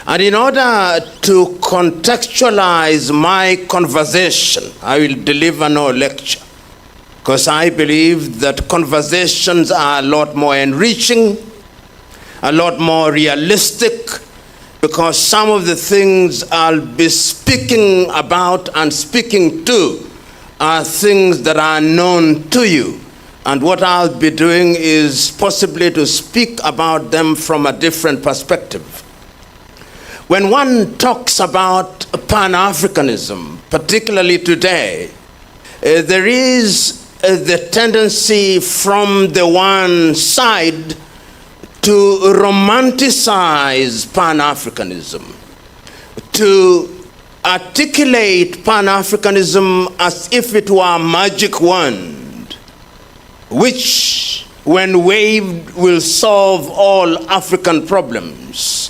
And in order to contextualize my conversation, I will deliver no lecture, because I believe that conversations are a lot more enriching, a lot more realistic, because some of the things I'll be speaking about and speaking to are things that are known to you. And what I'll be doing is possibly to speak about them from a different perspective. When one talks about Pan-Africanism, particularly today, there is the tendency from the one side to romanticize Pan-Africanism, to articulate Pan-Africanism as if it were a magic wand, which, when waved, will solve all African problems,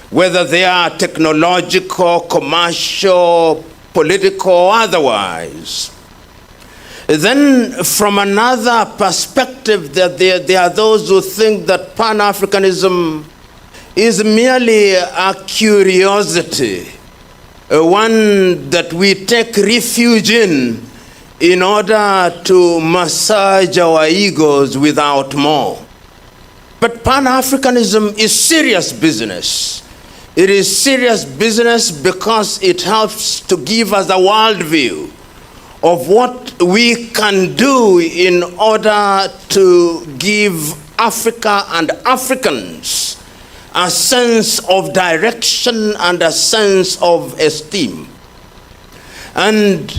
whether they are technological, commercial, political, or otherwise. Then, from another perspective, that there are those who think that Pan-Africanism is merely a curiosity, one that we take refuge in order to massage our egos without more. But Pan-Africanism is serious business. It is serious business because it helps to give us a worldview of what we can do in order to give Africa and Africans a sense of direction and a sense of esteem. And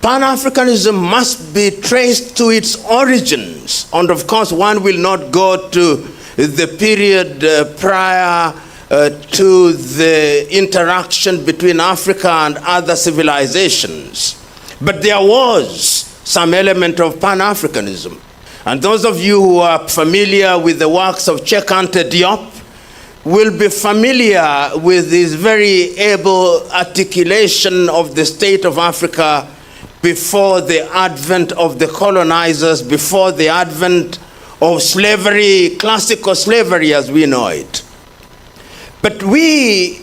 Pan-Africanism must be traced to its origins. And of course, one will not go to the period prior to the interaction between Africa and other civilizations. But there was some element of Pan-Africanism. And those of you who are familiar with the works of Cheikh Anta Diop will be familiar with his very able articulation of the state of Africa before the advent of the colonizers, before the advent of slavery, classical slavery as we know it. But we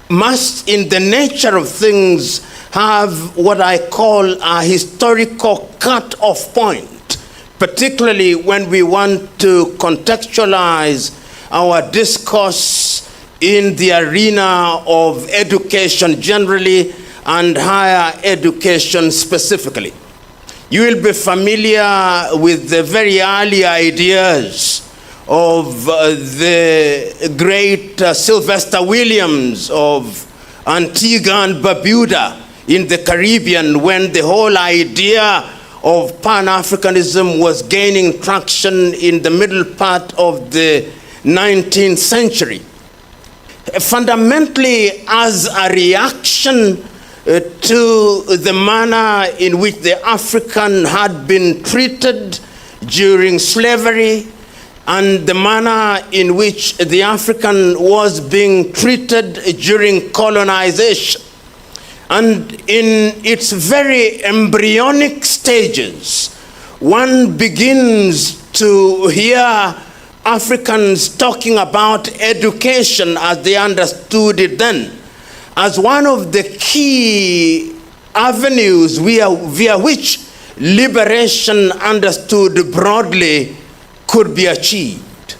must, in the nature of things, have what I call a historical cut-off point, particularly when we want to contextualize our discourse in the arena of education generally and higher education specifically. You will be familiar with the very early ideas of the great Sylvester Williams of Antigua and Barbuda in the Caribbean, when the whole idea of Pan-Africanism was gaining traction in the middle part of the 19th century. Fundamentally, as a reaction to the manner in which the African had been treated during slavery and the manner in which the African was being treated during colonization. And in its very embryonic stages, one begins to hear Africans talking about education as they understood it then, as one of the key avenues via which liberation understood broadly could be achieved.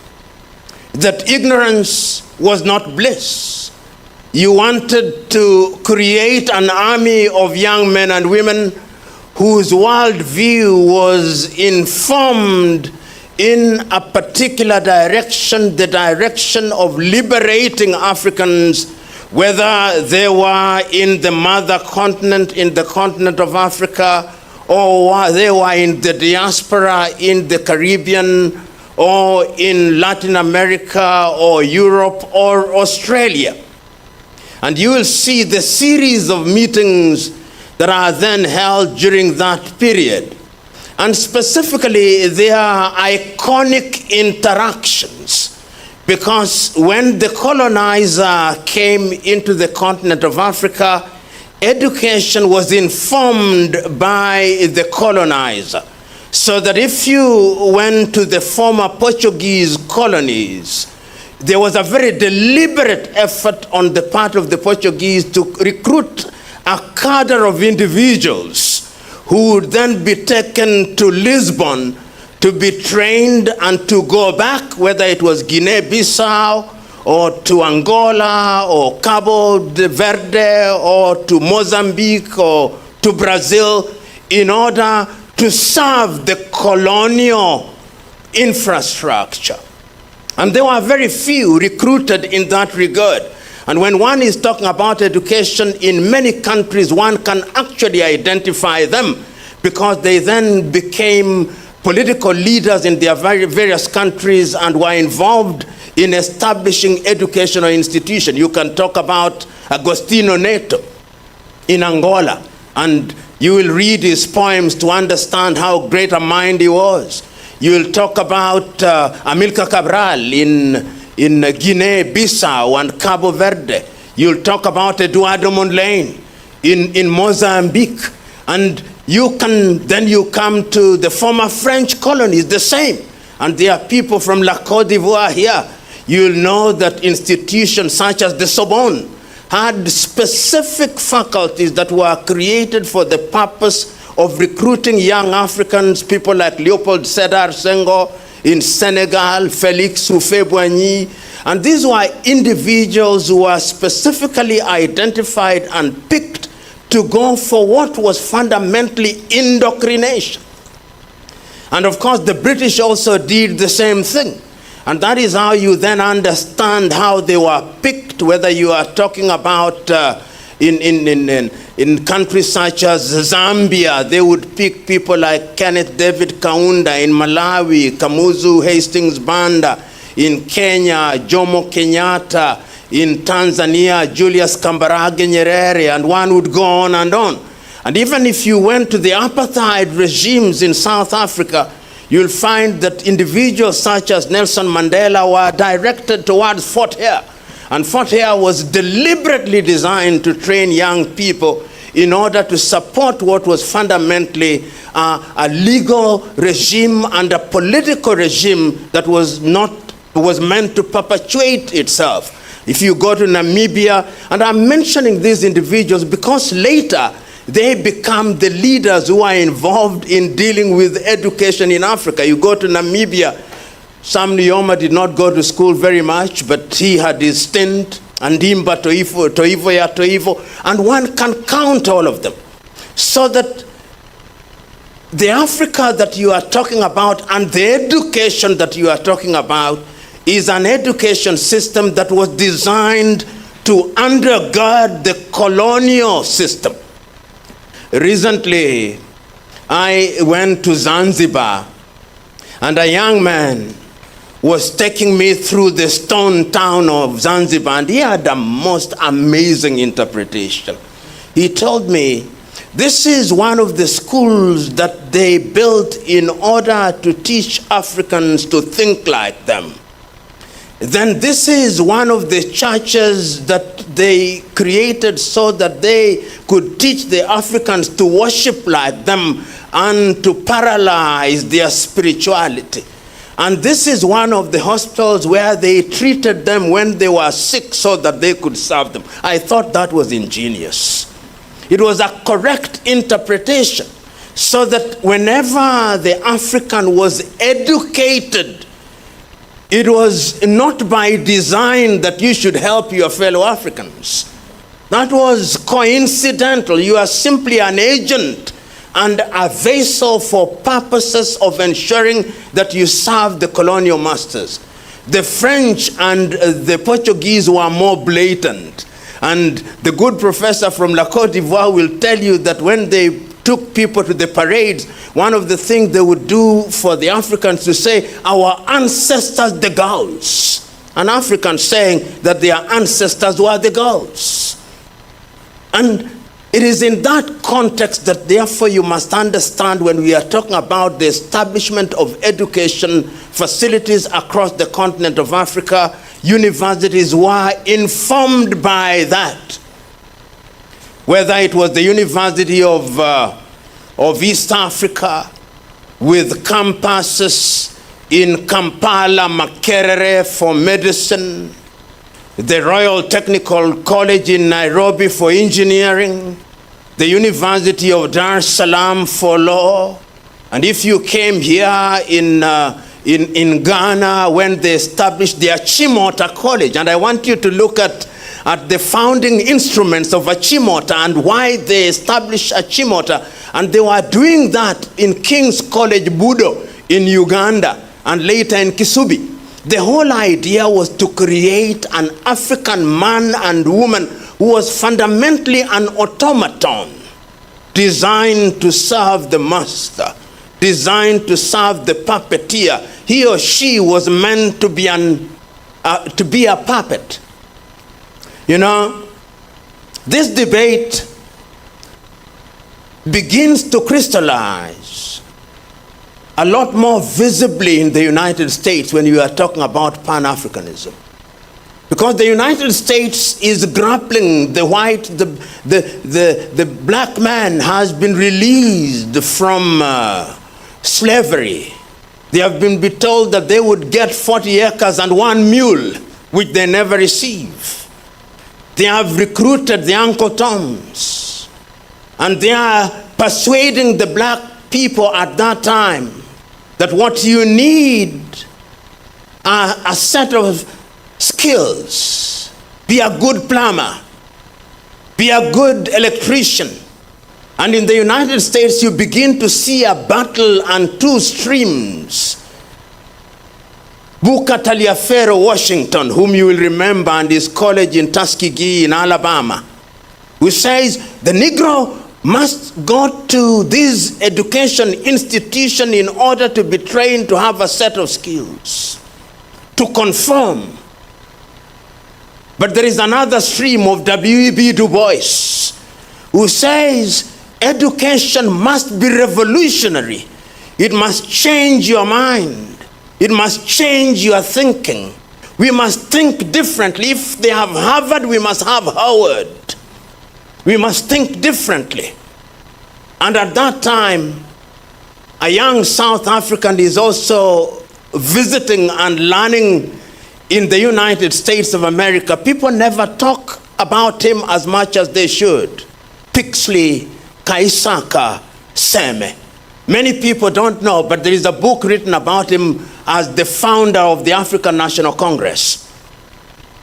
That ignorance was not bliss. You wanted to create an army of young men and women whose worldview was informed in a particular direction, the direction of liberating Africans, whether they were in the mother continent, in the continent of Africa, or they were in the diaspora in the Caribbean, or in Latin America, or Europe, or Australia. And you will see the series of meetings that are then held during that period. And specifically, they are iconic interactions, because when the colonizer came into the continent of Africa, education was informed by the colonizer. So that if you went to the former Portuguese colonies, there was a very deliberate effort on the part of the Portuguese to recruit a cadre of individuals who would then be taken to Lisbon to be trained and to go back, whether it was Guinea-Bissau or to Angola or Cabo Verde or to Mozambique or to Brazil, in order to serve the colonial infrastructure. And there were very few recruited in that regard. And when one is talking about education in many countries, one can actually identify them, because they then became political leaders in their various countries and were involved in establishing educational institutions. You can talk about Agostinho Neto in Angola, and you will read his poems to understand how great a mind he was. You will talk about Amilcar Cabral in Guinea-Bissau and Cabo Verde. You'll talk about Eduardo Mondlane in Mozambique. And you come to the former French colonies, the same. And there are people from La Côte d'Ivoire here. You'll know that institutions such as the Sorbonne had specific faculties that were created for the purpose of recruiting young Africans, people like Leopold Sédar Senghor in Senegal, Félix Houphouët-Boigny. And these were individuals who were specifically identified and picked to go for what was fundamentally indoctrination. And of course, the British also did the same thing. And that is how you then understand how they were picked, whether you are talking about in countries such as Zambia, they would pick people like Kenneth David Kaunda; in Malawi, Kamuzu Hastings Banda; in Kenya, Jomo Kenyatta; in Tanzania, Julius Kambarage Nyerere, and one would go on and on. And even if you went to the apartheid regimes in South Africa, you'll find that individuals such as Nelson Mandela were directed towards Fort Hare. And Fort Hare was deliberately designed to train young people in order to support what was fundamentally a legal regime and a political regime that was meant to perpetuate itself. If you go to Namibia, and I'm mentioning these individuals because later they become the leaders who are involved in dealing with education in Africa. You go to Namibia, Sam Nujoma did not go to school very much, but he had his stint, and Ndimba Toivo, and one can count all of them. So that the Africa that you are talking about and the education that you are talking about is an education system that was designed to undergird the colonial system. Recently, I went to Zanzibar, and a young man was taking me through the stone town of Zanzibar, and he had the most amazing interpretation. He told me, this is one of the schools that they built in order to teach Africans to think like them. Then this is one of the churches that they created so that they could teach the Africans to worship like them and to paralyze their spirituality. And this is one of the hospitals where they treated them when they were sick so that they could serve them. I thought that was ingenious. It was a correct interpretation, so that whenever the African was educated, it was not by design that you should help your fellow Africans. That was coincidental. You are simply an agent and a vessel for purposes of ensuring that you serve the colonial masters. The French and the Portuguese were more blatant. And the good professor from La Côte d'Ivoire will tell you that when they took people to the parades, one of the things they would do for the Africans to say, our ancestors, the Gauls. An African saying that their ancestors were the Gauls. And it is in that context that therefore you must understand, when we are talking about the establishment of education facilities across the continent of Africa, universities were informed by that. Whether it was the University of East Africa with campuses in Kampala, Makerere for medicine, the Royal Technical College in Nairobi for engineering, the University of Dar es Salaam for law. And if you came here in Ghana when they established the Achimota College, and I want you to look at the founding instruments of Achimota and why they established Achimota, and they were doing that in King's College Budo in Uganda and later in Kisubi. The whole idea was to create an African man and woman who was fundamentally an automaton, designed to serve the master, designed to serve the puppeteer. He or she was meant to be a puppet. You know, this debate begins to crystallize a lot more visibly in the United States when you are talking about Pan-Africanism. Because the United States is grappling, the black man has been released from slavery. They have been told that they would get 40 acres and 1 mule, which they never receive. They have recruited the Uncle Toms, and they are persuading the black people at that time that what you need are a set of skills. Be a good plumber, be a good electrician. And in the United States, you begin to see a battle and two streams. Booker Taliaferro Washington, whom you will remember, and his college in Tuskegee in Alabama, who says the Negro must go to this education institution in order to be trained to have a set of skills, to conform. But there is another stream of W.E.B. Du Bois, who says education must be revolutionary. It must change your mind. It must change your thinking. We must think differently. If they have Harvard, we must have Howard. We must think differently. And at that time, a young South African is also visiting and learning in the United States of America. People never talk about him as much as they should. Pixley Kaisaka Seme. Many people don't know, but there is a book written about him as the founder of the African National Congress.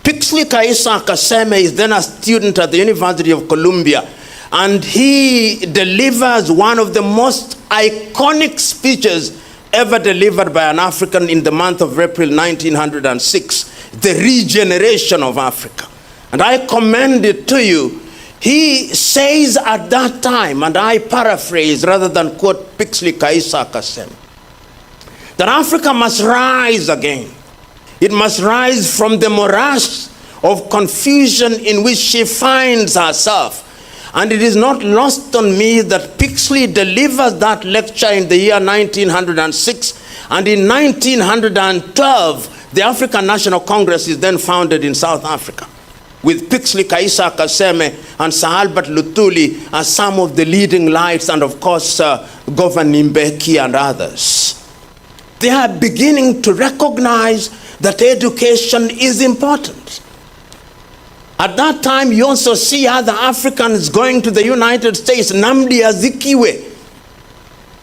Pixley Kaisaka Seme is then a student at the University of Columbia, and he delivers one of the most iconic speeches ever delivered by an African in the month of April 1906, the regeneration of Africa. And I commend it to you. He says at that time, and I paraphrase rather than quote Pixley Kaisaka Seme, that Africa must rise again. It must rise from the morass of confusion in which she finds herself. And it is not lost on me that Pixley delivers that lecture in the year 1906, and in 1912, the African National Congress is then founded in South Africa, with Pixley Kaisaka Seme and Sir Albert Luthuli as some of the leading lights, and of course Governor Mbeki and others. They are beginning to recognize that education is important. At that time, you also see other Africans going to the United States. Nnamdi Azikiwe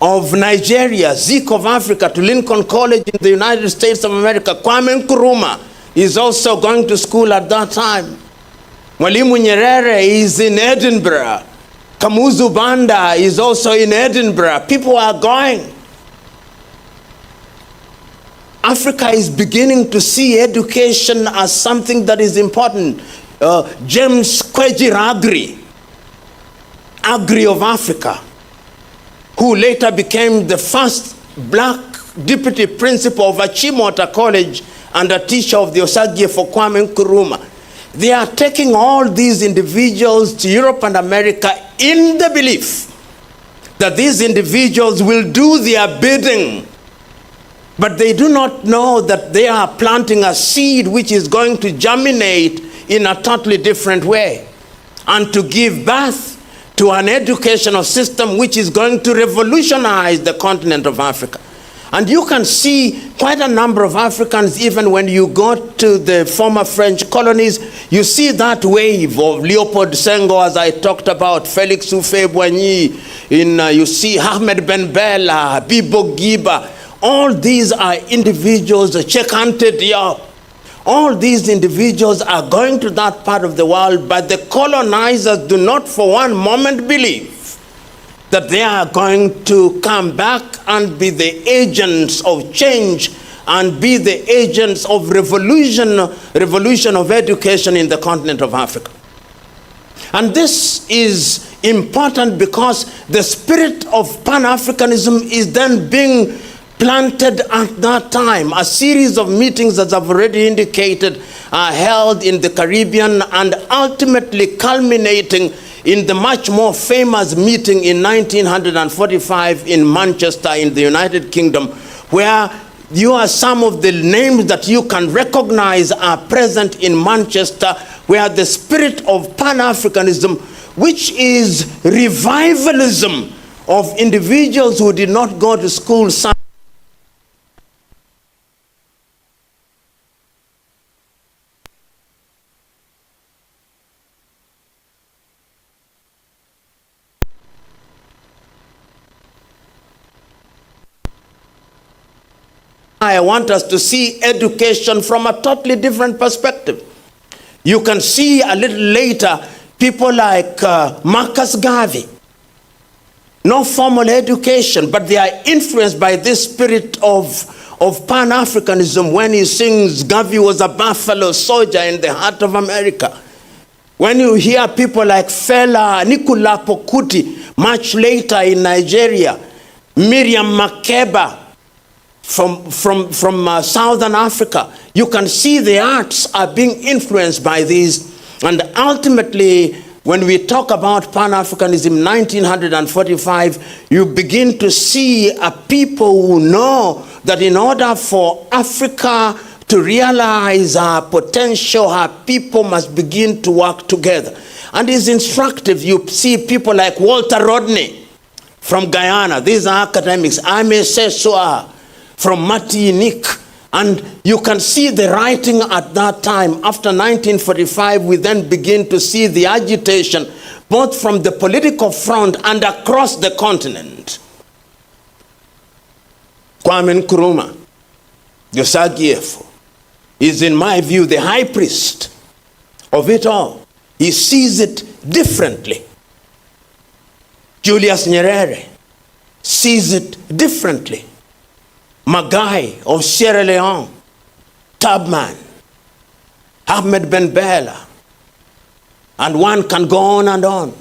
of Nigeria, Zik of Africa, to Lincoln College in the United States of America. Kwame Nkrumah is also going to school at that time. Mwalimu Nyerere is in Edinburgh. Kamuzu Banda is also in Edinburgh. People are going. Africa is beginning to see education as something that is important. James Kwejir Agri of Africa, who later became the first black deputy principal of Achimota College and a teacher of the Osagie for Kwame Nkrumah. They are taking all these individuals to Europe and America in the belief that these individuals will do their bidding. But they do not know that they are planting a seed which is going to germinate in a totally different way, and to give birth to an educational system which is going to revolutionize the continent of Africa. And you can see quite a number of Africans, even when you go to the former French colonies, you see that wave of Leopold Senghor, as I talked about, Felix Houphouët-Boigny, you see Ahmed Ben Bella, Bibo Giba. All these are individuals, Cheikh Anta Diop. All these individuals are going to that part of the world, but the colonizers do not for one moment believe that they are going to come back and be the agents of change and be the agents of revolution of education in the continent of Africa. And this is important because the spirit of Pan-Africanism is then being planted at that time. A series of meetings, as I've already indicated, are held in the Caribbean and ultimately culminating in the much more famous meeting in 1945 in Manchester in the United Kingdom, where some of the names that you can recognize are present in Manchester, where the spirit of Pan-Africanism, which is revivalism of individuals who did not go to school, I want us to see education from a totally different perspective. You can see a little later people like Marcus Garvey. No formal education, but they are influenced by this spirit of Pan-Africanism when he sings, "Garvey was a buffalo soldier in the heart of America." When you hear people like Fela Anikulapo Kuti, much later in Nigeria, Miriam Makeba, from Southern Africa, you can see the arts are being influenced by these. And ultimately, when we talk about Pan-Africanism 1945, you begin to see a people who know that in order for Africa to realize our potential, our people must begin to work together. And it's instructive. You see people like Walter Rodney from Guyana. These are academics. Ame Sessoa from Martinique, and you can see the writing at that time. After 1945, we then begin to see the agitation, both from the political front and across the continent. Kwame Nkrumah, Osagyefo, is, in my view, the high priest of it all. He sees it differently. Julius Nyerere sees it differently. Magai of Sierra Leone, Tubman, Ahmed Ben Bella, and one can go on and on.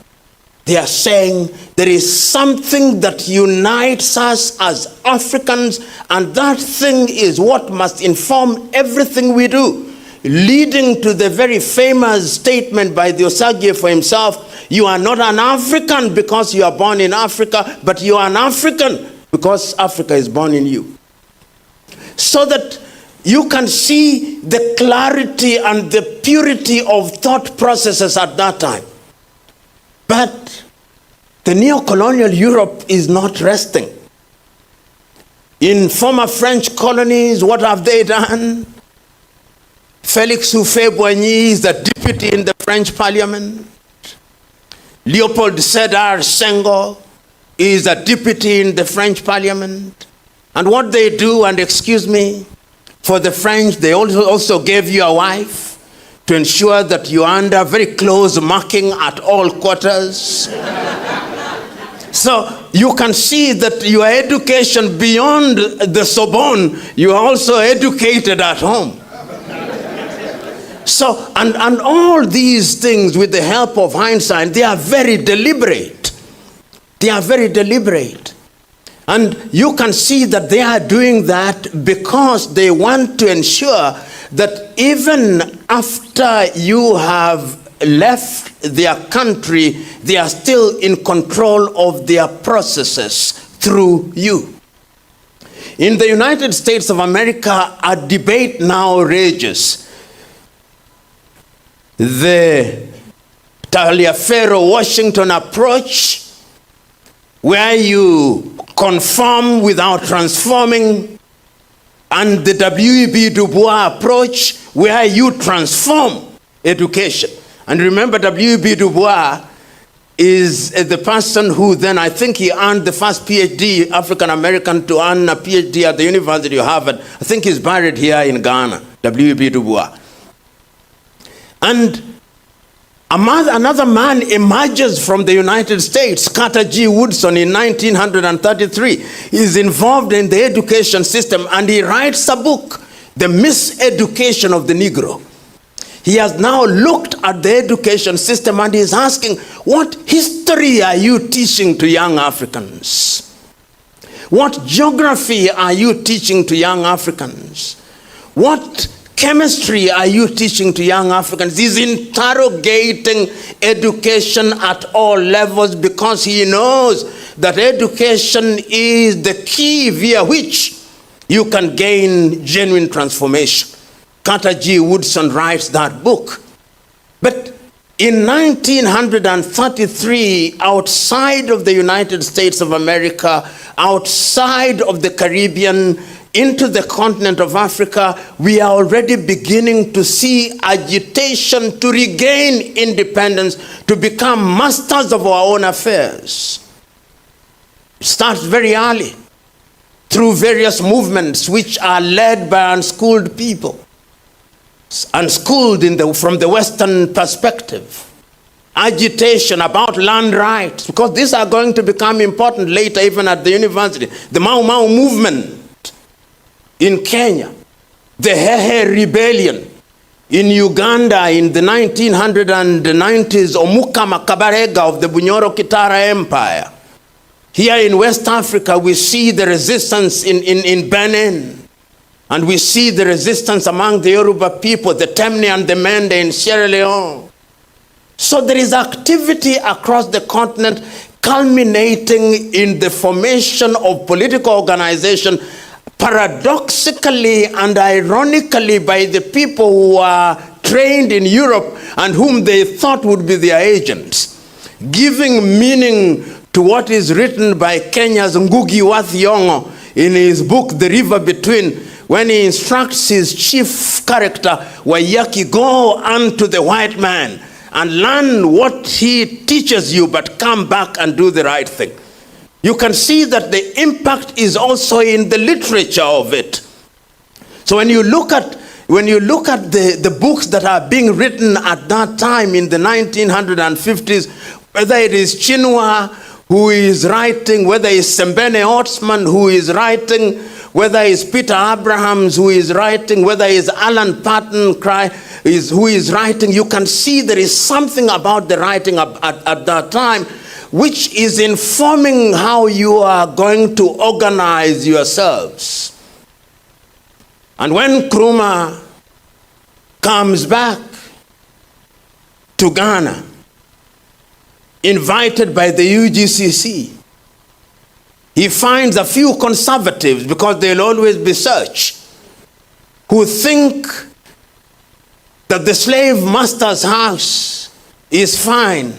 They are saying there is something that unites us as Africans, and that thing is what must inform everything we do, leading to the very famous statement by the Osagyefo himself, "You are not an African because you are born in Africa, but you are an African because Africa is born in you." So that you can see the clarity and the purity of thought processes at that time. But the neo-colonial Europe is not resting. In former French colonies, what have they done? Felix Houphouët-Boigny is the deputy in the French parliament. Leopold Sédar Senghor is a deputy in the French parliament. And what they do, and excuse me, for the French, they also gave you a wife to ensure that you are under very close marking at all quarters. So you can see that your education beyond the Sorbonne, you are also educated at home. So, and all these things, with the help of hindsight, they are very deliberate. They are very deliberate. And you can see that they are doing that because they want to ensure that even after you have left their country, they are still in control of their processes through you. In the United States of America, a debate now rages. The Taliaferro-Washington approach, where you conform without transforming, and the W.E.B. Du Bois approach where you transform education. And remember, W.E.B. Du Bois is the person who then, I think he earned the first PhD, African-American to earn a PhD at the University of Harvard. I think he's buried here in Ghana, W.E.B. Du Bois. And another man emerges from the United States, Carter G. Woodson, in 1933. He's involved in the education system, and he writes a book, The Miseducation of the Negro. He has now looked at the education system and is asking, what history are you teaching to young Africans? What geography are you teaching to young Africans? What chemistry are you teaching to young Africans? He's interrogating education at all levels because he knows that education is the key via which you can gain genuine transformation. Carter G. Woodson writes that book. But in 1933, outside of the United States of America, outside of the Caribbean, into the continent of Africa, we are already beginning to see agitation to regain independence, to become masters of our own affairs. It starts very early, through various movements which are led by unschooled people. Unschooled from the Western perspective. Agitation about land rights, because these are going to become important later, even at the university. The Mau Mau movement in Kenya, the Hehe rebellion in Uganda in the 1990s, Omuka Makabarega of the Bunyoro Kitara Empire. Here in West Africa, we see the resistance in Benin. And we see the resistance among the Yoruba people, the Temne and the Mende in Sierra Leone. So there is activity across the continent culminating in the formation of political organization, paradoxically and ironically by the people who are trained in Europe and whom they thought would be their agents, giving meaning to what is written by Kenya's Ngugi wa Thiong'o in his book, The River Between, when he instructs his chief character, Waiyaki, go unto the white man and learn what he teaches you, but come back and do the right thing. You can see that the impact is also in the literature of it. So when you look at the books that are being written at that time in the 1950s, whether it is Chinua who is writing, whether it's Sembene Otsman who is writing, whether it's Peter Abrahams who is writing, whether it's Alan Paton who is writing, you can see there is something about the writing at that time which is informing how you are going to organize yourselves. And when Nkrumah comes back to Ghana, invited by the UGCC, he finds a few conservatives, because there'll always be such, who think that the slave master's house is fine.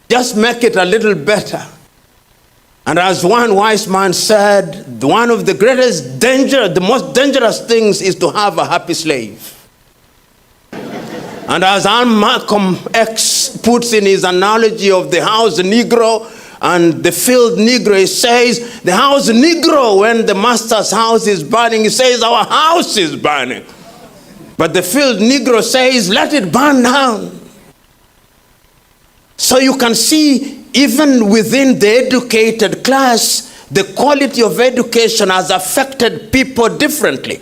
Just make it a little better. And as one wise man said, one of the greatest danger, the most dangerous things is to have a happy slave. And as Malcolm X puts in his analogy of the house Negro and the field Negro, he says, the house Negro, when the master's house is burning, he says, our house is burning. But the field Negro says, let it burn down. So you can see, even within the educated class, the quality of education has affected people differently.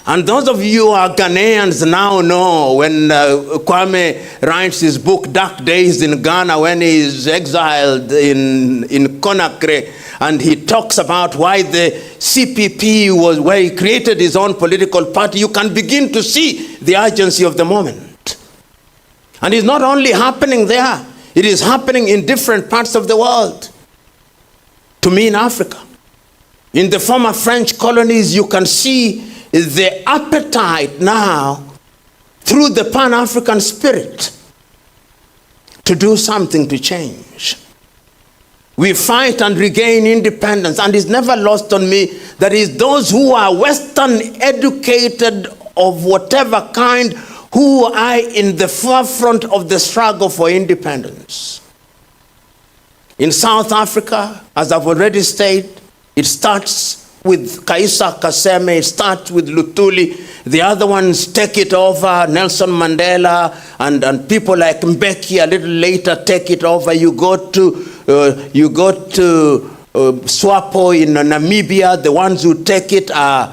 And those of you who are Ghanaians now know when Kwame writes his book, Dark Days in Ghana, when he is exiled in Conakry, and he talks about why the CPP was, where he created his own political party, you can begin to see the urgency of the moment. And it's not only happening there, it is happening in different parts of the world. To me, in Africa, in the former French colonies, you can see the appetite now through the Pan-African spirit to do something to change. we fight and regain independence. And it's never lost on me that is those who are Western educated of whatever kind who are in the forefront of the struggle for independence. In South Africa, as I've already stated, it starts with Kaisa Kaseme, it starts with Luthuli. The other ones take it over, Nelson Mandela and people like Mbeki a little later take it over. You go to Swapo in Namibia, the ones who take it are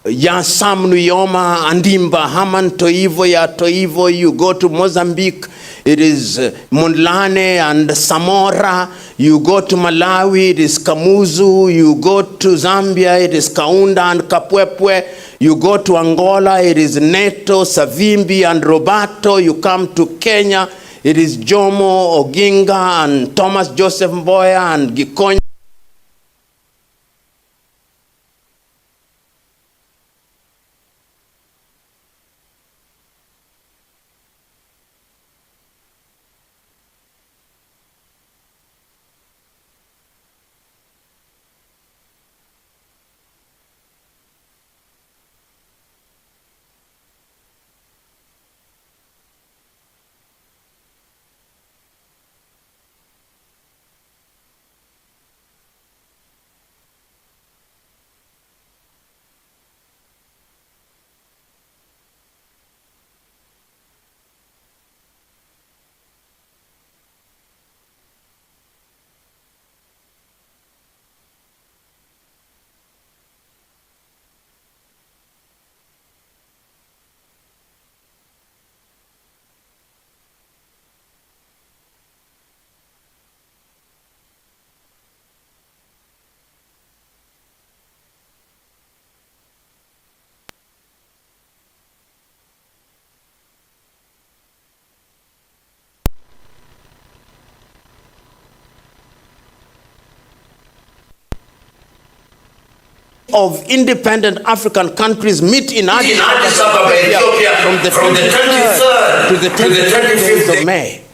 Sam Nujoma, Andimba, Haman Toivo, Ya Toivo. You go to Mozambique, it is Mondlane and Samora. You go to Malawi, it is Kamuzu. You go to Zambia, it is Kaunda and Kapwepwe. You go to Angola, it is Neto, Savimbi and Roberto. You come to Kenya, it is Jomo, Oginga and Thomas Joseph Mboya and Gikonyo. Of independent African countries meet in Addis Ababa, Ethiopia, from the 23rd to the 25th of May.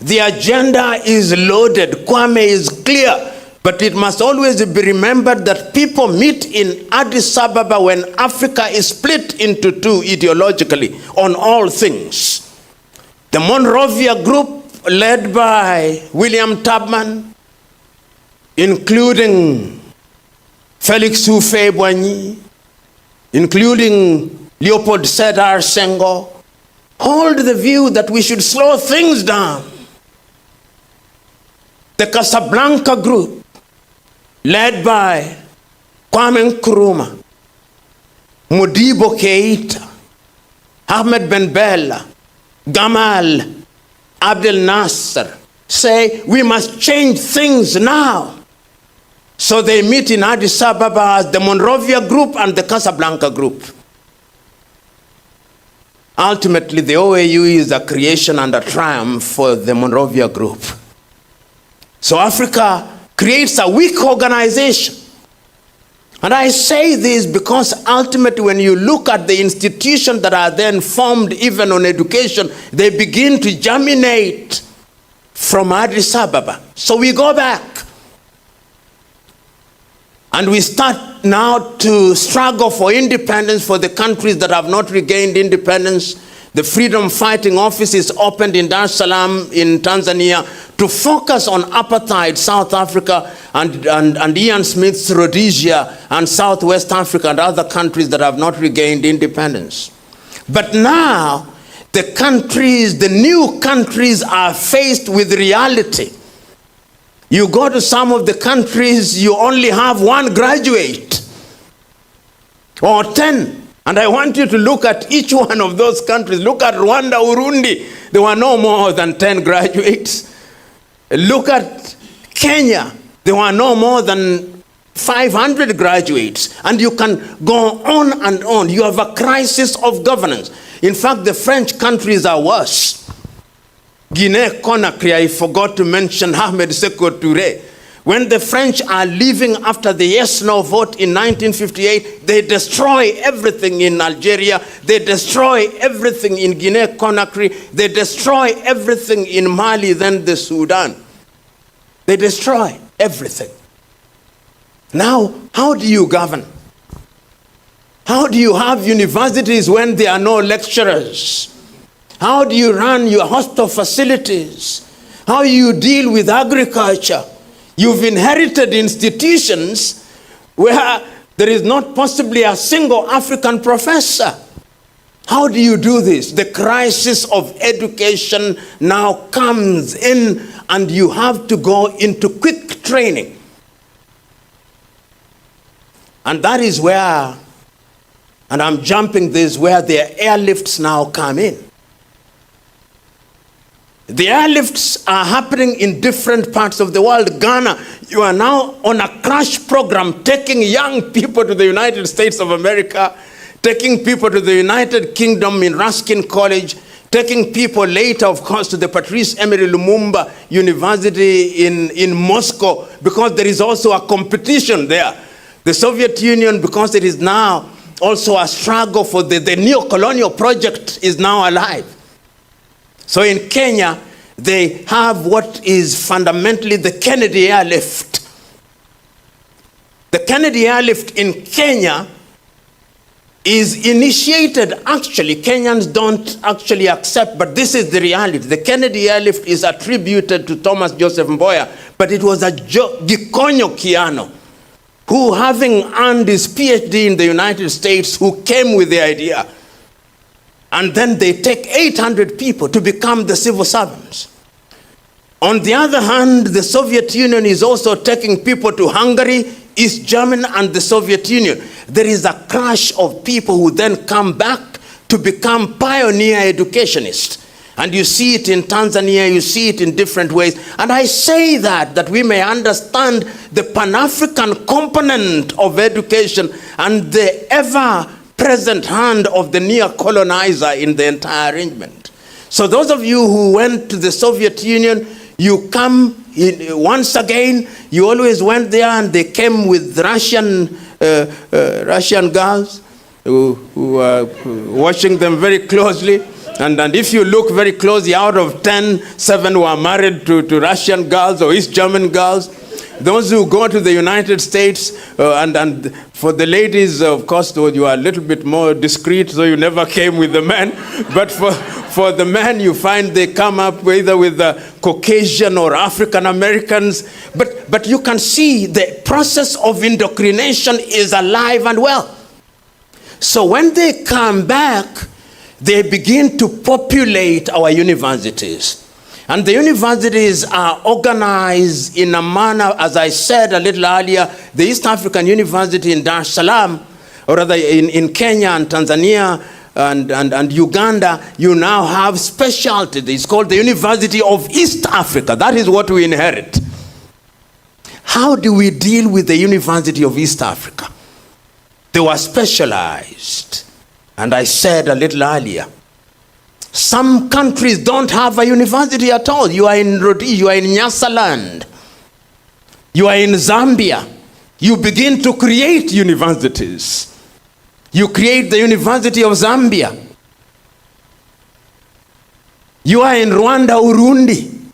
The agenda is loaded. Kwame is clear. But it must always be remembered that people meet in Addis Ababa when Africa is split into two ideologically on all things. The Monrovia group, led by William Tubman, including Felix Houphouët-Boigny, including Leopold Sedar Senghor, hold the view that we should slow things down. The Casablanca group, led by Kwame Nkrumah, Modibo Keita, Ahmed Ben Bella, Gamal Abdel Nasser, say we must change things now. So they meet in Addis Ababa as the Monrovia group and the Casablanca group. Ultimately, the OAU is a creation and a triumph for the Monrovia group. So Africa creates a weak organization. And I say this because ultimately when you look at the institutions that are then formed even on education, they begin to germinate from Addis Ababa. So we go back. And we start now to struggle for independence for the countries that have not regained independence. The Freedom Fighting Office is opened in Dar es Salaam in Tanzania to focus on apartheid, South Africa, and Ian Smith's Rhodesia, and Southwest Africa and other countries that have not regained independence. But now, the new countries are faced with reality. You go to some of the countries, you only have one graduate or 10. And I want you to look at each one of those countries. Look at Rwanda, Urundi. There were no more than 10 graduates. Look at Kenya. There were no more than 500 graduates. And you can go on and on. You have a crisis of governance. In fact, the French countries are worse. Guinea-Conakry, I forgot to mention Ahmed Sékou Touré. When the French are leaving after the yes-no vote in 1958, they destroy everything in Algeria, they destroy everything in Guinea-Conakry, they destroy everything in Mali, then the Sudan. They destroy everything. Now, how do you govern? How do you have universities when there are no lecturers? How do you run your hospital facilities? How do you deal with agriculture? You've inherited institutions where there is not possibly a single African professor. How do you do this? The crisis of education now comes in, and you have to go into quick training. And that is where, and I'm jumping this, where the airlifts now come in. The airlifts are happening in different parts of the world. Ghana, you are now on a crash program, taking young people to the United States of America, taking people to the United Kingdom in Ruskin College, taking people later, of course, to the Patrice Emery Lumumba University in Moscow, because there is also a competition there. The Soviet Union, because it is now also a struggle for the neo-colonial project, is now alive. So in Kenya, they have what is fundamentally the Kennedy Airlift. The Kennedy Airlift in Kenya is initiated, actually, Kenyans don't actually accept, but this is the reality. The Kennedy Airlift is attributed to Thomas Joseph Mboya, but it was a Gikonyo Kiano, who, having earned his PhD in the United States, who came with the idea. And then they take 800 people to become the civil servants. On the other hand, the Soviet Union is also taking people to Hungary, East Germany, and the Soviet Union. There is a crash of people who then come back to become pioneer educationists. And you see it in Tanzania, you see it in different ways. And I say that we may understand the Pan-African component of education and the ever-present hand of the neo-colonizer in the entire arrangement. So those of you who went to the Soviet Union, you come in, once again, you always went there, and they came with Russian girls who are watching them very closely. And if you look very closely, out of 10, 7 were married to Russian girls or East German girls. Those who go to the United States, and for the ladies, of course, you are a little bit more discreet, so you never came with the men. But for the men, you find they come up either with Caucasian or African Americans. But you can see the process of indoctrination is alive and well. So when they come back, they begin to populate our universities. And the universities are organized in a manner, as I said a little earlier, the East African University in Dar es Salaam, or rather in Kenya and Tanzania and Uganda, you now have specialty. It's called the University of East Africa. That is what we inherit. How do we deal with the University of East Africa? They were specialized. And I said a little earlier, some countries don't have a university at all. You are in Rhodesia, you are in Nyasaland, you are in Zambia. You begin to create universities. You create the University of Zambia. You are in Rwanda, Urundi.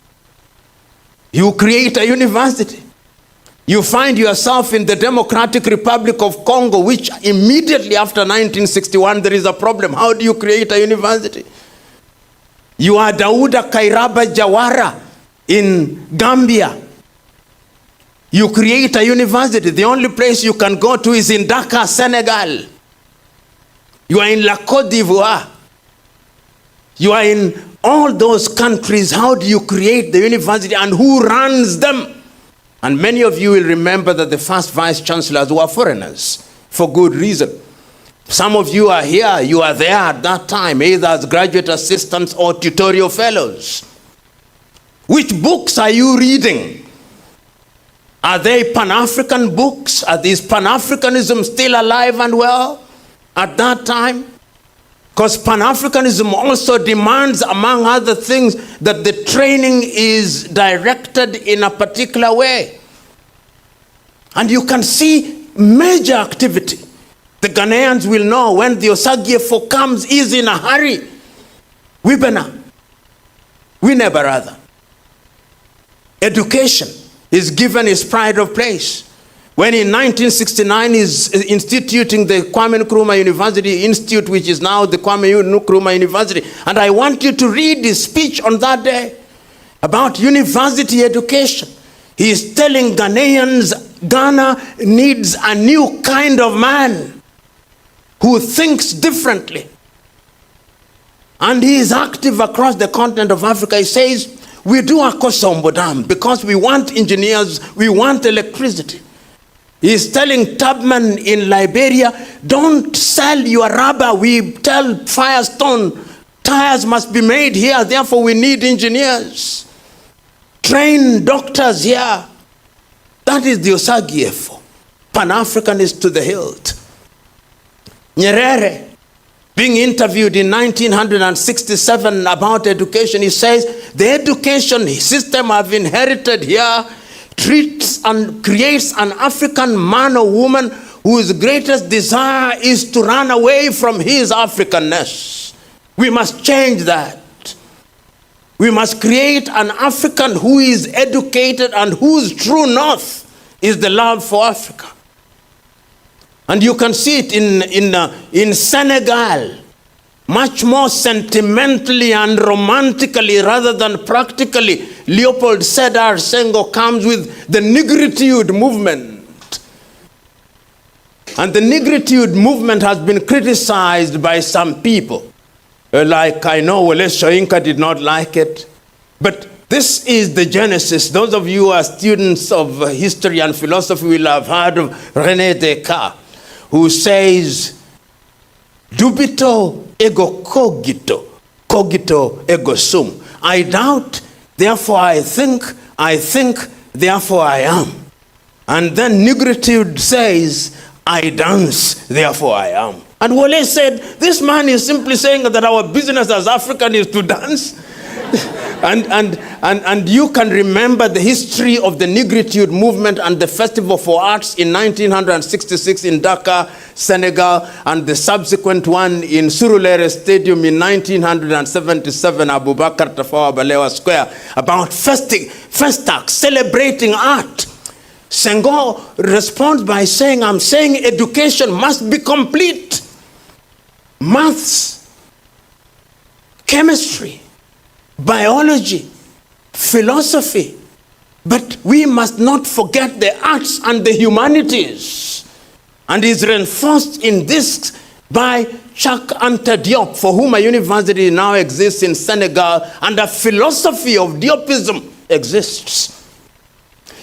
You create a university. You find yourself in the Democratic Republic of Congo, which immediately after 1961, there is a problem. How do you create a university? You are Dauda Kairaba Jawara in Gambia. You create a university. The only place you can go to is in Dakar, Senegal. You are in La Côte d'Ivoire. You are in all those countries. How do you create the university, and who runs them? And many of you will remember that the first vice chancellors were foreigners, for good reason. Some of you are here, you are there at that time, either as graduate assistants or tutorial fellows. Which books are you reading? Are they Pan-African books? Are these Pan-Africanism still alive and well at that time? Because Pan-Africanism also demands, among other things, that the training is directed in a particular way. And you can see major activity. The Ghanaians will know when the Osagyefo comes, is in a hurry. We never rather. Education. is given his pride of place. When in 1969 is instituting the Kwame Nkrumah University Institute, which is now the Kwame Nkrumah University. And I want you to read his speech on that day about university education. He is telling Ghanaians, Ghana needs a new kind of man who thinks differently. And he is active across the continent of Africa. He says, we do Akosombo Dam because we want engineers, we want electricity. He's telling Tubman in Liberia, don't sell your rubber. We tell Firestone, tires must be made here, therefore we need engineers. Train doctors here. That is the Osagie for Pan-Africanist to the hilt. Nyerere, being interviewed in 1967 about education, he says, the education system I've inherited here treats and creates an African man or woman whose greatest desire is to run away from his Africanness. We must change that. We must create an African who is educated and whose true north is the love for Africa. And you can see it in Senegal, much more sentimentally and romantically rather than practically. Leopold Sedar Senghor comes with the Negritude movement. And the Negritude movement has been criticized by some people. Like, I know Wole Soyinka did not like it. But this is the genesis. Those of you who are students of history and philosophy will have heard of René Descartes, who says, dubito ego cogito, cogito ego sum. I doubt, therefore I think, therefore I am. And then Negritude says, I dance, therefore I am. And Wole said, this man is simply saying that our business as African is to dance. and you can remember the history of the Negritude movement and the Festival for Arts in 1966 in Dakar, Senegal, and the subsequent one in Surulere Stadium in 1977, Abubakar Tafawa Balewa Square, about Festac, celebrating art. Senghor responds by saying, I'm saying education must be complete. Maths, chemistry, biology, philosophy. But we must not forget the arts and the humanities. And is reinforced in this by Cheikh Anta Diop, for whom a university now exists in Senegal, and a philosophy of Diopism exists.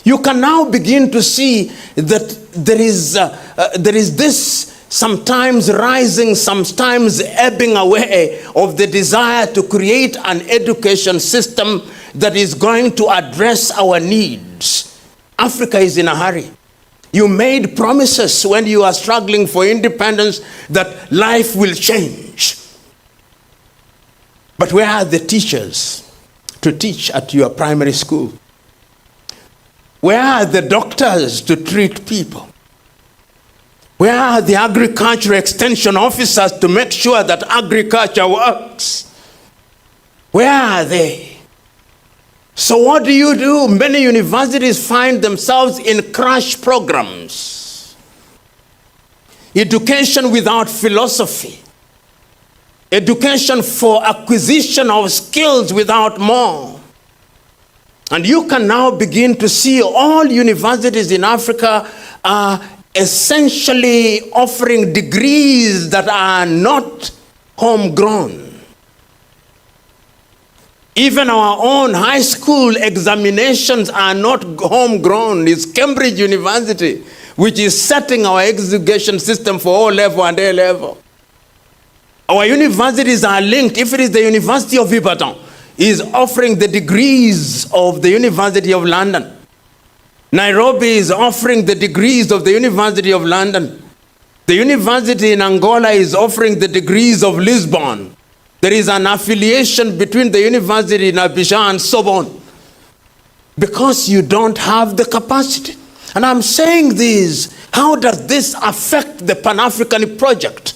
You can now begin to see that there is this sometimes rising, sometimes ebbing away of the desire to create an education system that is going to address our needs. Africa is in a hurry. You made promises when you are struggling for independence that life will change. But where are the teachers to teach at your primary school? Where are the doctors to treat people? Where are the agriculture extension officers to make sure that agriculture works? Where are they? So what do? Many universities find themselves in crash programs. Education without philosophy. Education for acquisition of skills without more. And you can now begin to see all universities in Africa are essentially offering degrees that are not homegrown. Even our own high school examinations are not homegrown. It's Cambridge University, which is setting our education system for O level and A level. Our universities are linked. If it is the University of Ibadan, is offering the degrees of the University of London. Nairobi is offering the degrees of the University of London. The university in Angola is offering the degrees of Lisbon. There is an affiliation between the university in Abidjan and Sorbonne because you don't have the capacity. And I'm saying this, how does this affect the Pan-African project?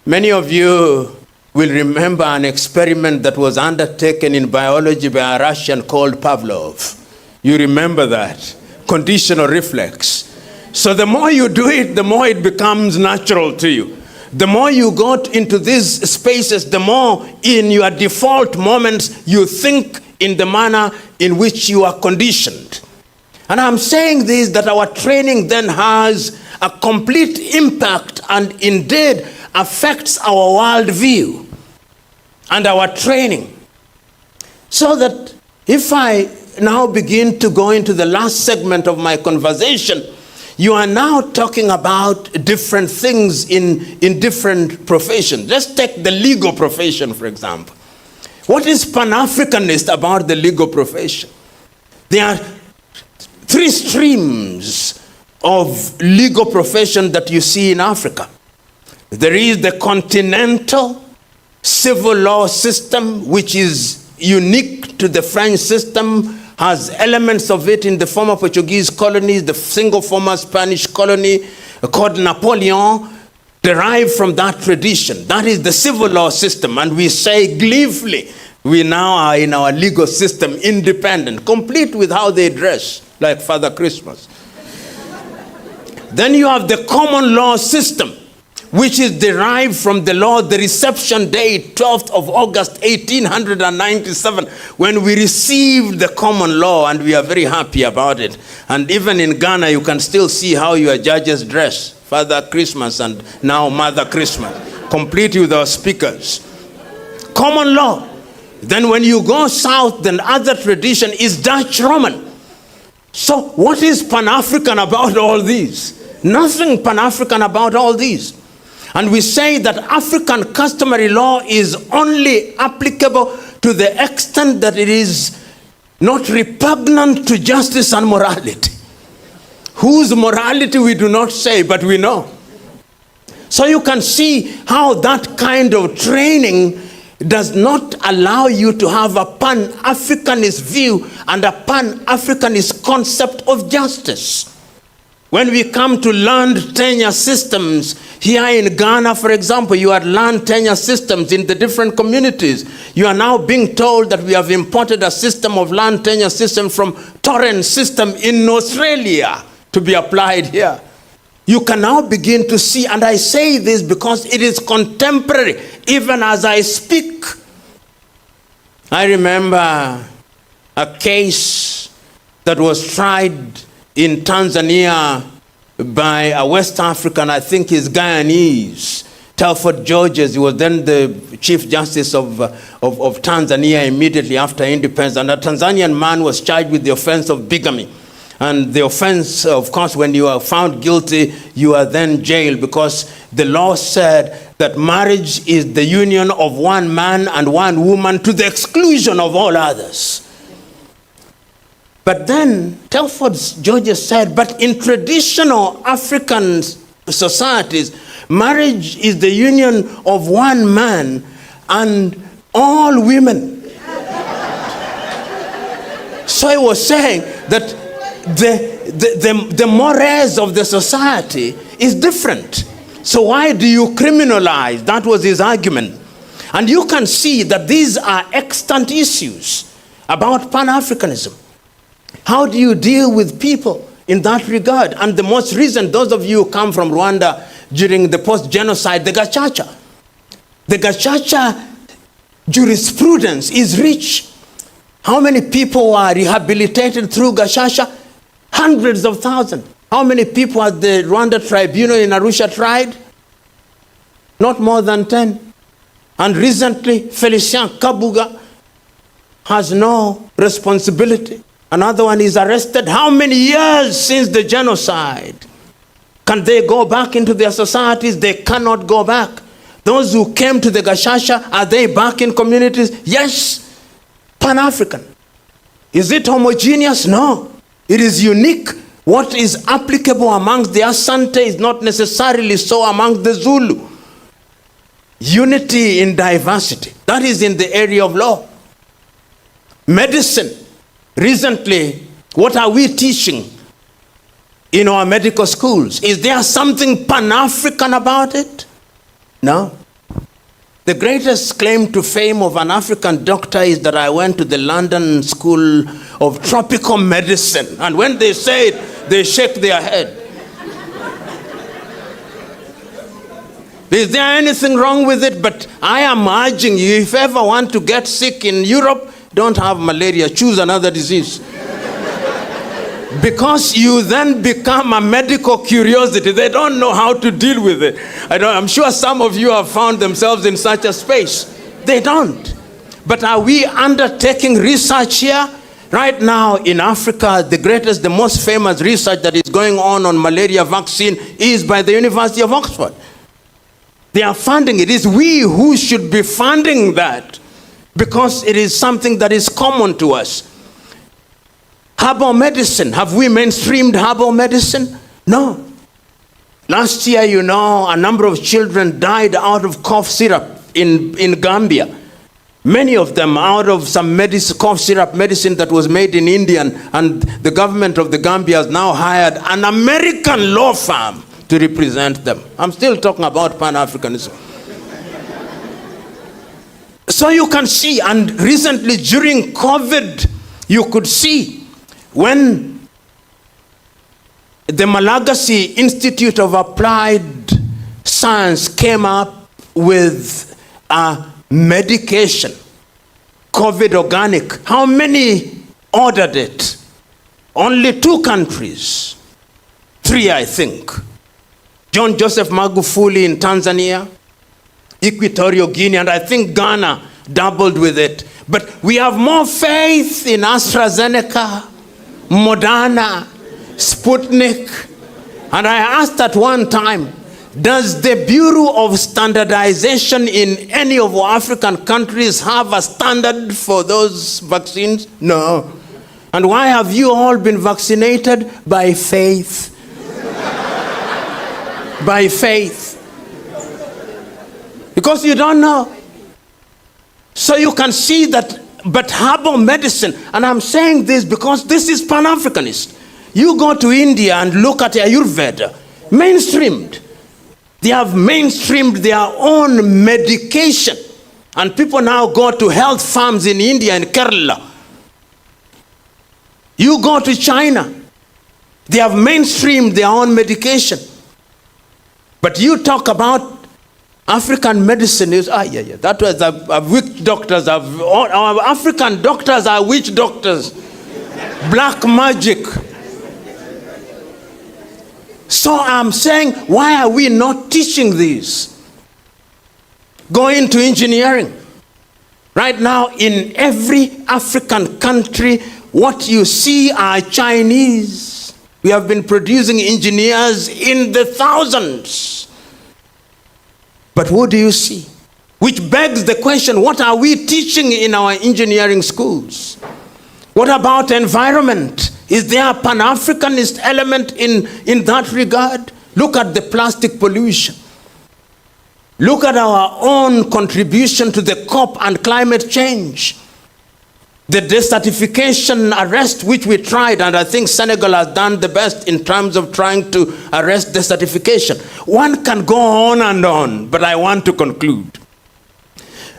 Many of you will remember an experiment that was undertaken in biology by a Russian called Pavlov. You remember that. Conditional reflex. So the more you do it, the more it becomes natural to you. The more you go into these spaces, the more in your default moments you think in the manner in which you are conditioned. And I'm saying this, that our training then has a complete impact and indeed affects our worldview and our training. So that if I now begin to go into the last segment of my conversation, you are now talking about different things in different professions. Let's take the legal profession, for example. What is Pan-Africanist about the legal profession? There are three streams of legal profession that you see in Africa. There is the continental civil law system, which is unique to the French system, has elements of it in the former Portuguese colonies, the single former Spanish colony called Napoleon, derived from that tradition. That is the civil law system, and we say gleefully, we now are in our legal system independent, complete with how they dress, like Father Christmas. Then you have the common law system, which is derived from the law, the reception date, 12th of August, 1897, when we received the common law, and we are very happy about it. And even in Ghana, you can still see how your judges dress, Father Christmas and now Mother Christmas, complete with our speakers. Common law. Then when you go south, the other tradition is Dutch Roman. So what is Pan-African about all these? Nothing Pan-African about all these. And we say that African customary law is only applicable to the extent that it is not repugnant to justice and morality. Whose morality we do not say, but we know. So you can see how that kind of training does not allow you to have a Pan-Africanist view and a Pan-Africanist concept of justice. When we come to land tenure systems, here in Ghana, for example, you have land tenure systems in the different communities. You are now being told that we have imported a system of land tenure system from Torrens system in Australia to be applied here. You can now begin to see, and I say this because it is contemporary, even as I speak. I remember a case that was tried in Tanzania by a West African, I think he's Guyanese, Telford Georges. He was then the Chief Justice of Tanzania immediately after independence. And a Tanzanian man was charged with the offense of bigamy. And the offense, of course, when you are found guilty, you are then jailed, because the law said that marriage is the union of one man and one woman to the exclusion of all others. But then Telford Georges said, but in traditional African societies, marriage is the union of one man and all women. So he was saying that the mores of the society is different. So why do you criminalize? That was his argument. And you can see that these are extant issues about Pan-Africanism. How do you deal with people in that regard? And the most recent, those of you who come from Rwanda during the post-genocide, the Gacaca. The Gacaca jurisprudence is rich. How many people are rehabilitated through Gacaca? Hundreds of thousands. How many people has the Rwanda tribunal in Arusha tried? Not more than 10. And recently, Felicien Kabuga has no responsibility. Another one is arrested. How many years since the genocide? Can they go back into their societies? They cannot go back. Those who came to the Gacaca, are they back in communities? Yes. Pan-African. Is it homogeneous? No. It is unique. What is applicable amongst the Asante is not necessarily so amongst the Zulu. Unity in diversity. That is in the area of law. Medicine. Recently, what are we teaching in our medical schools? Is there something Pan-African about it? No. The greatest claim to fame of an African doctor is that I went to the London School of tropical medicine. And when they say it, they shake their head. Is there anything wrong with it? But I am urging you, if you ever want to get sick in Europe, don't have malaria, choose another disease. Because you then become a medical curiosity. They don't know how to deal with it. I'm sure some of you have found themselves in such a space. They don't. But are we undertaking research here? Right now in Africa, the greatest, the most famous research that is going on malaria vaccine is by the University of Oxford. They are funding it. It is we who should be funding that, because it is something that is common to us. Herbal medicine. Have we mainstreamed herbal medicine? No. Last year, a number of children died out of cough syrup in Gambia. Many of them out of some cough syrup medicine that was made in India, and the government of the Gambia has now hired an American law firm to represent them. I'm still talking about Pan-Africanism. So you can see, and recently during COVID, you could see when the Malagasy Institute of Applied Science came up with a medication, COVID organic. How many ordered it? Only 2 countries. 3, I think. John Joseph Magufuli in Tanzania, Equatorial Guinea, and I think Ghana doubled with it. But we have more faith in AstraZeneca, Moderna, Sputnik. And I asked at one time, does the Bureau of Standardization in any of our African countries have a standard for those vaccines? No. And why have you all been vaccinated? By faith. By faith. Because you don't know. So you can see that, but herbal medicine, and I'm saying this because this is Pan-Africanist. You go to India and look at Ayurveda, mainstreamed. They have mainstreamed their own medication. And people now go to health farms in India and Kerala. You go to China, they have mainstreamed their own medication. But you talk about African medicine is, that was witch doctors. Our African doctors are witch doctors. Black magic. So I'm saying, why are we not teaching these? Go into engineering. Right now, in every African country, what you see are Chinese. We have been producing engineers in the thousands. But what do you see? Which begs the question, what are we teaching in our engineering schools? What about environment? Is there a Pan-Africanist element in that regard? Look at the plastic pollution. Look at our own contribution to the COP and climate change. The desertification arrest which we tried, and I think Senegal has done the best in terms of trying to arrest desertification. One can go on, but I want to conclude.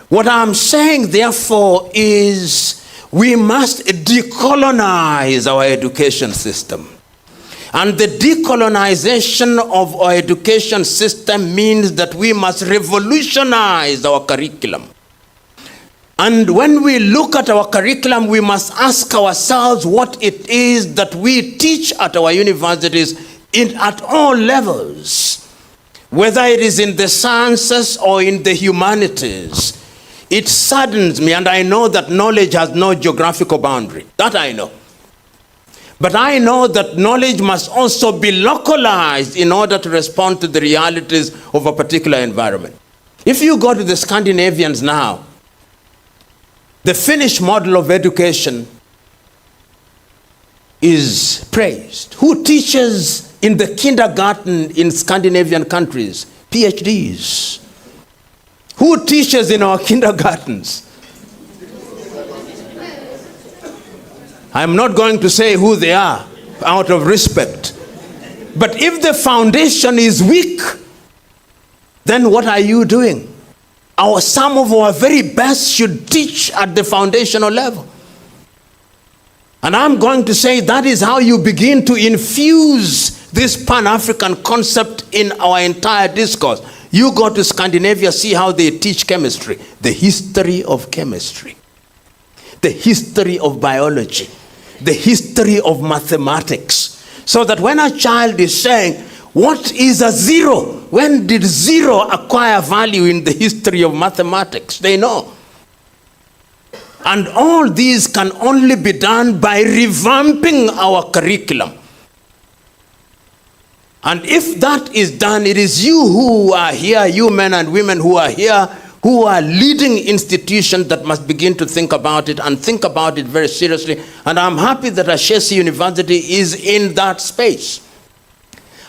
What I'm saying, therefore, is we must decolonize our education system. And the decolonization of our education system means that we must revolutionize our curriculum. And when we look at our curriculum, we must ask ourselves what it is that we teach at our universities at all levels, whether it is in the sciences or in the humanities. It saddens me, and I know that knowledge has no geographical boundary. That I know. But I know that knowledge must also be localized in order to respond to the realities of a particular environment. If you go to the Scandinavians now, the Finnish model of education is praised. Who teaches in the kindergarten in Scandinavian countries? PhDs. Who teaches in our kindergartens? I'm not going to say who they are out of respect. But if the foundation is weak, then what are you doing? Some of our very best should teach at the foundational level. And I'm going to say that is how you begin to infuse this Pan-African concept in our entire discourse. You go to Scandinavia, see how they teach chemistry, the history of chemistry, the history of biology, the history of mathematics, so that when a child is saying, what is a zero? When did zero acquire value in the history of mathematics? They know. And all these can only be done by revamping our curriculum. And if that is done, it is you who are here, you men and women who are here, who are leading institutions that must begin to think about it and think about it very seriously. And I'm happy that Ashesi University is in that space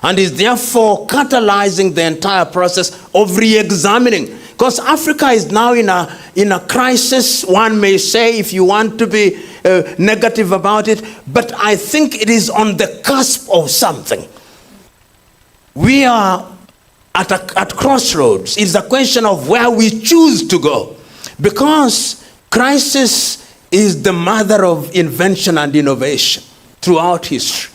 and is therefore catalyzing the entire process of re-examining. Because Africa is now in a crisis, one may say, if you want to be negative about it, but I think it is on the cusp of something. We are at crossroads. It's a question of where we choose to go. Because crisis is the mother of invention and innovation throughout history.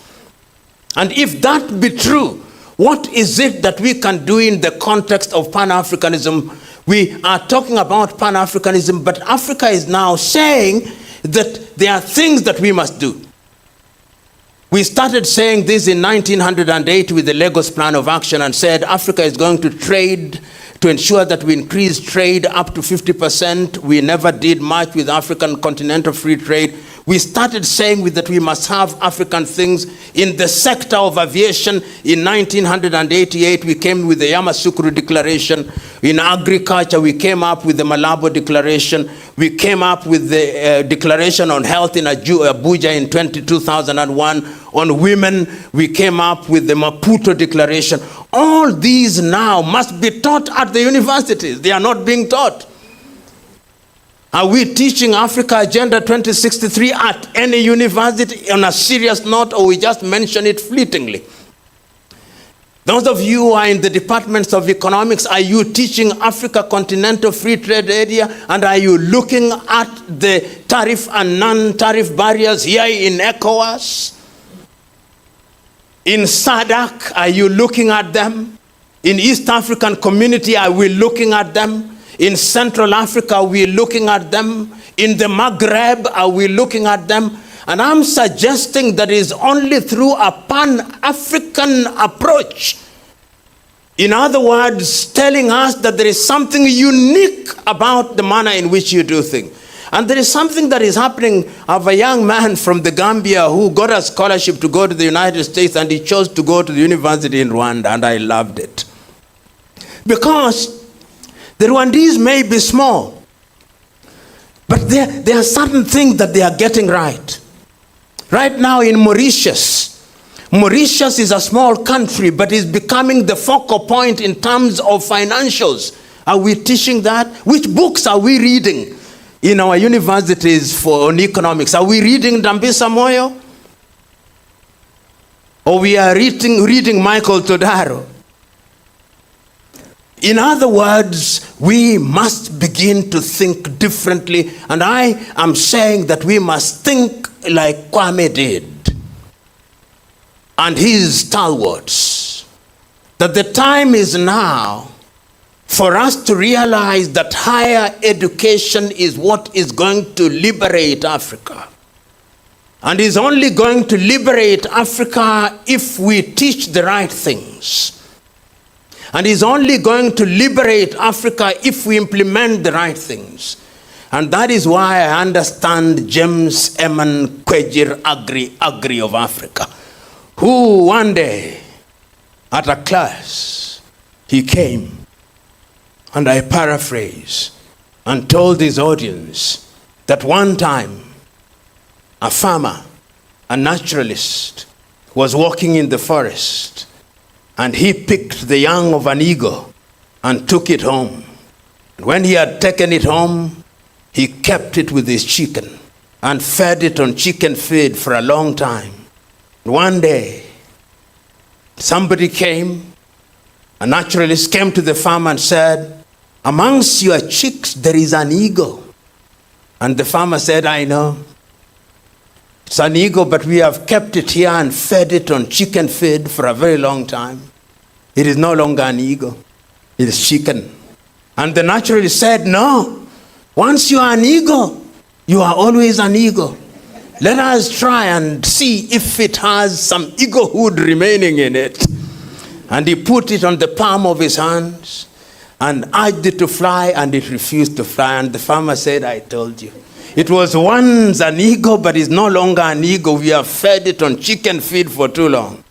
And if that be true, what is it that we can do in the context of Pan-Africanism? We are talking about Pan-Africanism, but Africa is now saying that there are things that we must do. We started saying this in 1908 with the Lagos Plan of Action and said Africa is going to trade to ensure that we increase trade up to 50%. We never did much with African continental free trade. We started saying that we must have African things in the sector of aviation. In 1988, we came with the Yamoussoukro Declaration. In agriculture, we came up with the Malabo Declaration. We came up with the Declaration on Health in Abuja in 2001. On women, we came up with the Maputo Declaration. All these now must be taught at the universities. They are not being taught. Are we teaching Africa Agenda 2063 at any university on a serious note, or we just mention it fleetingly? Those of you who are in the departments of economics, are you teaching Africa Continental Free Trade Area, and are you looking at the tariff and non-tariff barriers here in ECOWAS? In SADC, are you looking at them? In East African Community, are we looking at them? In Central Africa, are we looking at them? In the Maghreb, are we looking at them? And I'm suggesting that it is only through a Pan-African approach. In other words, telling us that there is something unique about the manner in which you do things. And there is something that is happening of a young man from the Gambia who got a scholarship to go to the United States, and he chose to go to the university in Rwanda, and I loved it. Because the Rwandese may be small, but there are certain things that they are getting right. Right now in Mauritius is a small country, but is becoming the focal point in terms of financials. Are we teaching that? Which books are we reading in our universities on economics? Are we reading Dambisa Moyo? Or we are reading Michael Todaro? In other words, we must begin to think differently, and I am saying that we must think like Kwame did and his stalwarts, that the time is now for us to realize that higher education is what is going to liberate Africa, and is only going to liberate Africa if we teach the right things. And is only going to liberate Africa if we implement the right things. And that is why I understand James Eman Kwejir Agri of Africa, who one day at a class, he came, and I paraphrase, and told his audience that one time a farmer, a naturalist, was walking in the forest, and he picked the young of an eagle and took it home. And when he had taken it home, he kept it with his chicken and fed it on chicken feed for a long time. And one day, somebody came, a naturalist came to the farmer and said, "Amongst your chicks, there is an eagle." And the farmer said, "I know." It's an ego, but we have kept it here and fed it on chicken feed for a very long time. It is no longer an ego. It is chicken. And the naturalist said, no, once you are an ego, you are always an ego. Let us try and see if it has some egohood remaining in it. And he put it on the palm of his hands and urged it to fly, and it refused to fly. And the farmer said, I told you. It was once an ego, but it's no longer an ego. We have fed it on chicken feed for too long.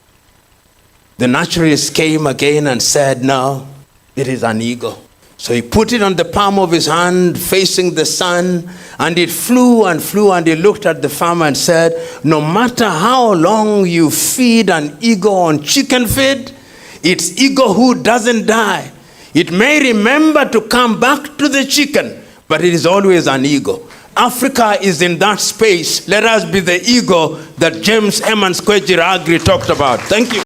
The naturalist came again and said, no, it is an ego. So he put it on the palm of his hand, facing the sun, and it flew and flew, and he looked at the farmer and said, no matter how long you feed an ego on chicken feed, its egohood doesn't die. It may remember to come back to the chicken, but it is always an ego. Africa is in that space. Let us be the ego that James Emmons Kwejira Agri talked about. Thank you.